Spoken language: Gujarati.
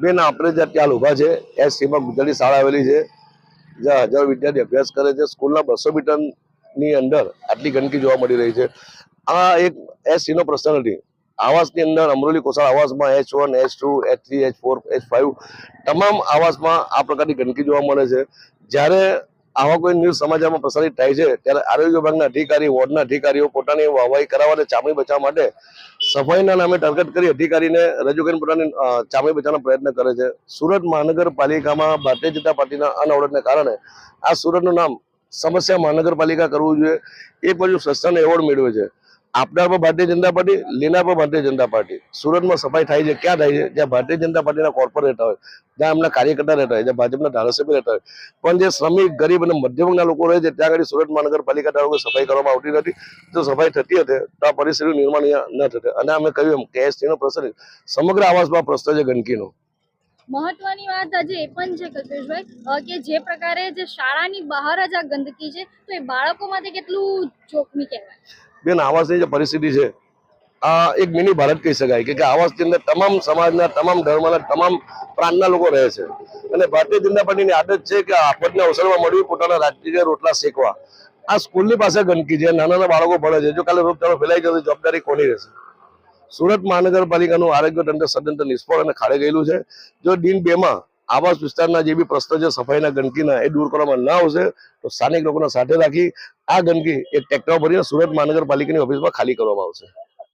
બેન આપણે જ્યાં ત્યાં ઉભા છે એ સીમા ગુજરાતી શાળા આવેલી છે, જ્યાં હજારો વિદ્યાર્થી અભ્યાસ કરે છે. સ્કૂલના 200 મીટરની અંદર આટલી ગંદકી જોવા મળી રહી છે. આ એક એસસી નો પ્રશ્ન નથી. આવાસની અંદર Amroli Kosad આવાસમાં H1, H2, H3, H4, H5 તમામ આવાસમાં આ પ્રકારની ગંદકી જોવા મળે છે. જ્યારે આવા કોઈ ન્યૂઝ સમાચારમાં પ્રસારિત થાય છે ત્યારે આરોગ્ય વિભાગના અધિકારી, વોર્ડના અધિકારીઓ પોતાની વાહવાહી કરાવવા અને ચામડી બચાવવા માટે સફાઈના નામે ટાર્ગેટ કરી અધિકારીને રજૂ કરીને પોતાની ચામડી બચાવવાનો પ્રયત્ન કરે છે. સુરત મહાનગરપાલિકામાં ભારતીય જનતા પાર્ટીના અનવડતને કારણે આ સુરતનું નામ સમસ્યા મહાનગરપાલિકા કરવું જોઈએ. એક બાજુ સ્વચ્છતાનો એવોર્ડ મેળવે છે, આપનાર પર ભારતીય જનતા પાર્ટી, લેનાર પર ભારતીય જનતા પાર્ટી. સુરતમાં સફાઈ થાય છે ક્યાં થાય છે? જ્યાં ભારતીય જનતા પાર્ટીના કોર્પોરેટ રહેતા હોય, જ્યાં એમના કાર્યકર્તા રહેતા હોય, જ્યાં ભાજપના ધારાસભ્ય રહેતા હોય. પણ જે શ્રમિક, ગરીબ અને મધ્યમ વર્ગના લોકો રહે છે ત્યાં આગળ સુરત મહાનગરપાલિકા દ્વારા સફાઈ કરવામાં આવતી નથી. જો સફાઈ થતી હતી તો આ પરિસ્થિતિનું નિર્માણ ન થશે. અને અમે કહ્યું એમ કે એસટીનો પ્રશ્ન સમગ્ર આવાસમાં પ્રશ્ન છે ગંદકીનો. મહત્વની વાત આજે એ પણ છે કલ્પેશભાઈ કે જે પ્રકારે જે શાળાની બહાર જ આ ગંદકી છે તો એ બાળકો માટે કેટલું જોખમી કહેવાય? બેન, આવાસની જે પરિસ્થિતિ છે આ એક મિની ભારત કહી શકાય કે આવાસની અંદર તમામ સમાજના, તમામ ધર્મના, તમામ પ્રાંતના લોકો રહે છે. અને ભારતીય જનતા પાર્ટીની આદત છે કે આપત્તિને અવસરમાં મળવી, પોતાના રાજકીય રોટલા શેકવા. આ સ્કૂલની પાસે ગંદકી છે, નાના નાના બાળકો ભણે છે. જો કાલે રોગચાળો ફેલાઈ જશે જવાબદારી કોની રહેશે? સુરત મહાનગરપાલિકાનું આરોગ્ય તંત્ર સદંતર નિષ્ફળ અને ખાડે ગયેલું છે. જો દિન 2 માં આવાસ વિસ્તારના જે બી પ્રશ્નો છે સફાઈના, ગંદકીના, એ દૂર કરવામાં ન આવશે તો સ્થાનિક લોકોને સાથે રાખી આ ગંદકી એક ટ્રેક્ટર ભરીને સુરત મહાનગરપાલિકાની ઓફિસમાં ખાલી કરવામાં આવશે.